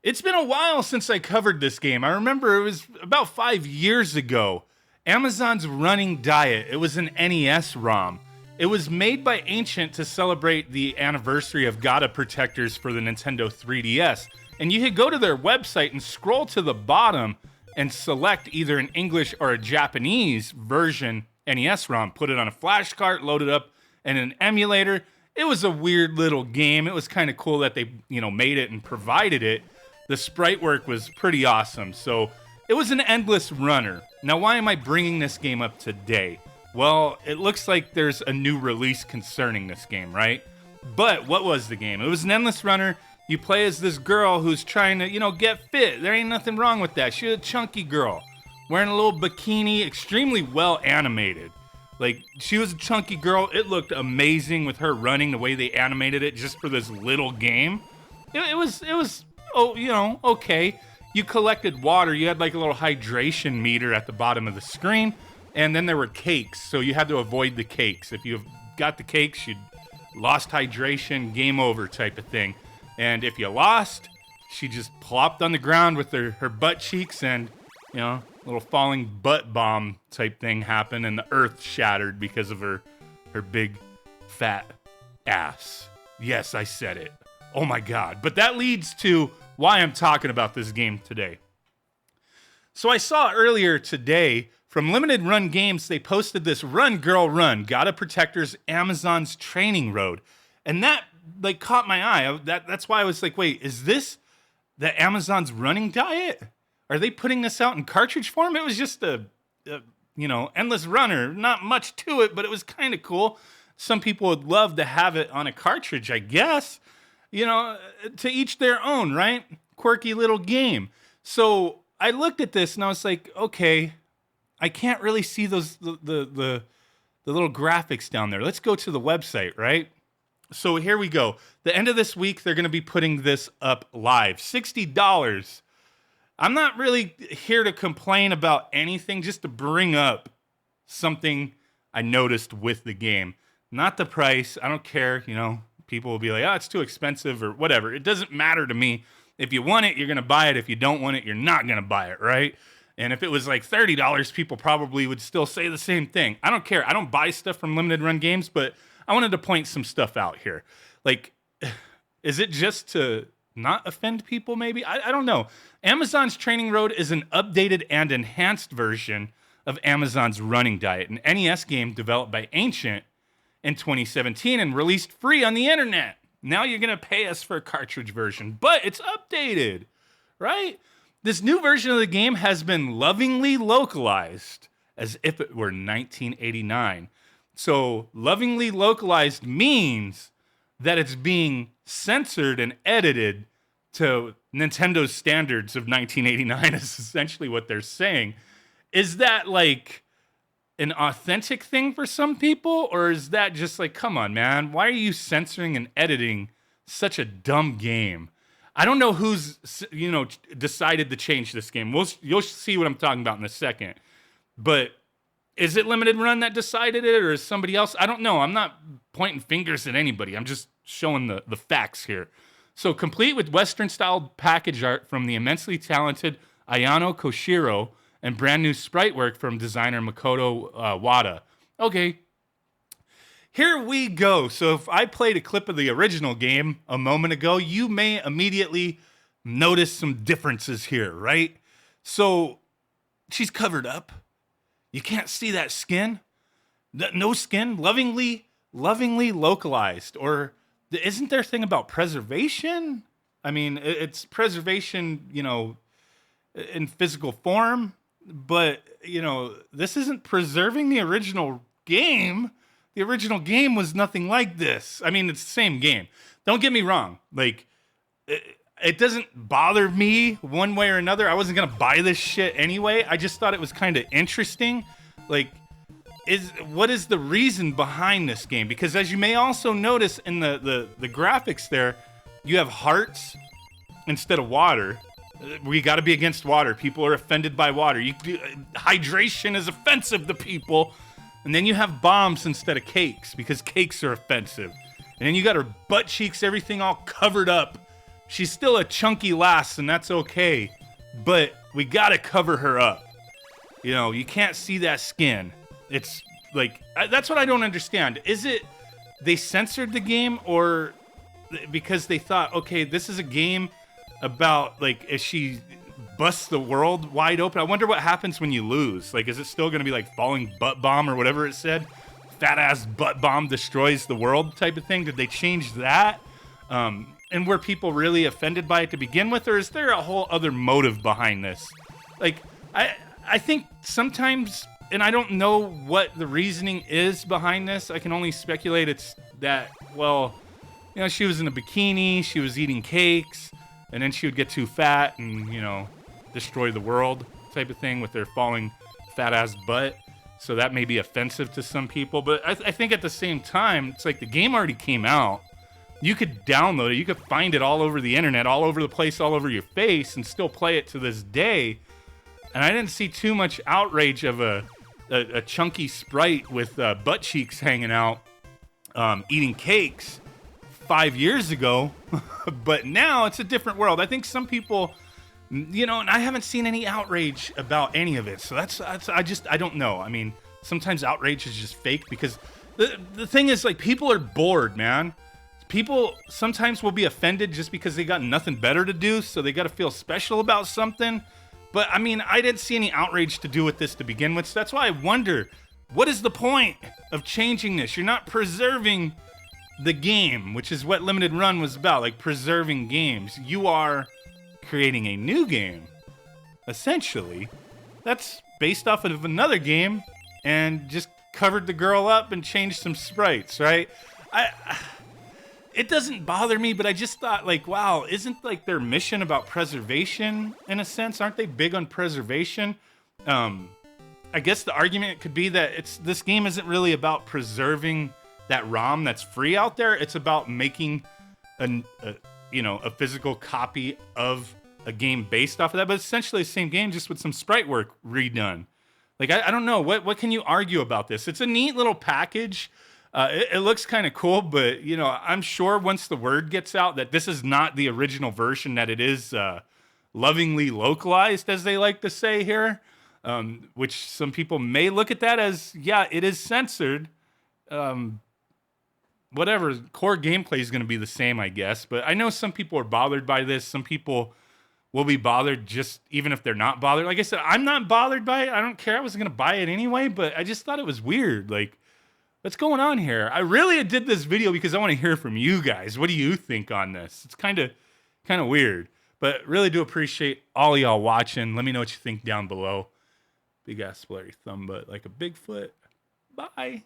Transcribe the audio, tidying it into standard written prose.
It's been a while since I covered this game. I remember it was about 5 years ago. Amazon's Running Diet. It was an NES ROM. It was made by Ancient to celebrate the anniversary of Gata Protectors for the Nintendo 3DS. And you could go to their website and scroll to the bottom and select either an English or a Japanese version NES ROM, put it on a flash cart, load it up in an emulator. It was a weird little game. It was kind of cool that they, made it and provided it. The sprite work was pretty awesome. So it was an endless runner. Now, why am I bringing this game up today? Well, it looks like there's a new release concerning this game, right? But what was the game? It was an endless runner. You play as this girl who's trying to, get fit. There ain't nothing wrong with that. She's a chunky girl wearing a little bikini, extremely well animated. Like, she was a chunky girl. It looked amazing with her running, the way they animated it just for this little game. It was okay. You collected water. You had like a little hydration meter at the bottom of the screen. And then there were cakes, so you had to avoid the cakes. If you got the cakes, you'd lost hydration, game over type of thing. And if you lost, she just plopped on the ground with her butt cheeks and, a little falling butt bomb type thing happened and the earth shattered because of her big fat ass. Yes, I said it. Oh my God. But that leads to why I'm talking about this game today. So I saw earlier today from Limited Run Games, they posted this Run Girl Run, Gata Protectors Amazon's Training Road. And that caught my eye. That's why I was like, wait, is this the Amazon's running diet? Are they putting this out in cartridge form? It was just a endless runner. Not much to it, but it was kind of cool. Some people would love to have it on a cartridge, I guess. To each their own, right? Quirky little game. So I looked at this and I was like, okay, I can't really see those the little graphics down there. Let's go to the website, right? So here we go. The end of this week, they're going to be putting this up live. $60. I'm not really here to complain about anything, just to bring up something I noticed with the game. Not the price. I don't care. People will be like, it's too expensive or whatever. It doesn't matter to me. If you want it, you're going to buy it. If you don't want it, you're not going to buy it, right? And if it was like $30, people probably would still say the same thing. I don't care. I don't buy stuff from Limited Run Games, but I wanted to point some stuff out here. Like, is it just to not offend people, maybe? I don't know. Amazon's Training Road is an updated and enhanced version of Amazon's Running Diet, an NES game developed by Ancient in 2017 and released free on the internet. Now you're going to pay us for a cartridge version, but it's updated, right? This new version of the game has been lovingly localized as if it were 1989. So lovingly localized means that it's being censored and edited to Nintendo's standards of 1989 is essentially what they're saying. Is that like an authentic thing for some people? Or is that just like, come on, man, why are you censoring and editing such a dumb game? I don't know who's, decided to change this game. You'll see what I'm talking about in a second. But is it Limited Run that decided it, or is somebody else? I don't know. I'm not pointing fingers at anybody. I'm just showing the facts here. So complete with Western-style package art from the immensely talented Ayano Koshiro and brand new sprite work from designer Makoto Wada. Okay. Here we go. So if I played a clip of the original game a moment ago, you may immediately notice some differences here, right? So she's covered up. You can't see that skin. No skin. Lovingly localized. Or isn't there a thing about preservation? I mean, it's preservation, in physical form. But, this isn't preserving the original game. The original game was nothing like this. I mean, it's the same game. Don't get me wrong. Like, it doesn't bother me one way or another. I wasn't going to buy this shit anyway. I just thought it was kind of interesting. Like, what is the reason behind this game? Because as you may also notice in the graphics there, you have hearts instead of water. We got to be against water. People are offended by water. Hydration is offensive to people. And then you have bombs instead of cakes because cakes are offensive. And then you got her butt cheeks, everything all covered up, she's still a chunky lass, and that's okay. But we gotta cover her up. You know, you can't see that skin. It's like, that's what I don't understand. Is it they censored the game, or because they thought, okay, this is a game about, like, if she busts the world wide open? I wonder what happens when you lose. Like, is it still going to be like falling butt bomb or whatever it said? Fat ass butt bomb destroys the world type of thing? Did they change that? And were people really offended by it to begin with? Or is there a whole other motive behind this? Like, I think sometimes, and I don't know what the reasoning is behind this. I can only speculate it's that, well, you know, she was in a bikini, she was eating cakes, and then she would get too fat and, you know, destroy the world type of thing with their falling fat ass butt. So that may be offensive to some people. But I think at the same time, it's like the game already came out. You could download it. You could find it all over the internet, all over the place, all over your face, and still play it to this day. And I didn't see too much outrage of a chunky sprite with butt cheeks hanging out, eating cakes 5 years ago. But now it's a different world. I think some people, you know, and I haven't seen any outrage about any of it. So that's I don't know. I mean, sometimes outrage is just fake, because the thing is, like, people are bored, man. People sometimes will be offended just because they got nothing better to do, so they got to feel special about something. But I mean, I didn't see any outrage to do with this to begin with. So that's why I wonder, what is the point of changing this? You're not preserving the game, which is what Limited Run was about, like preserving games. You are creating a new game, essentially, that's based off of another game, and just covered the girl up and changed some sprites, right? It doesn't bother me, but I just thought, like, wow, isn't, like, their mission about preservation in a sense? Aren't they big on preservation? I guess the argument could be that this game isn't really about preserving that ROM that's free out there. It's about making a physical copy of a game based off of that, but essentially the same game, just with some sprite work redone. Like, I don't know, what can you argue about this? It's a neat little package. It looks kind of cool, but, you know, I'm sure once the word gets out that this is not the original version, that it is lovingly localized, as they like to say here, which some people may look at that as, yeah, it is censored. Whatever, core gameplay is going to be the same, I guess. But I know some people are bothered by this. Some people will be bothered just even if they're not bothered. Like I said, I'm not bothered by it. I don't care. I was going to buy it anyway, but I just thought it was weird. Like, what's going on here? I really did this video because I want to hear from you guys. What do you think on this? It's kind of weird, but really do appreciate all of y'all watching. Let me know what you think down below. Big ass blurry thumb, but like a Bigfoot. Bye.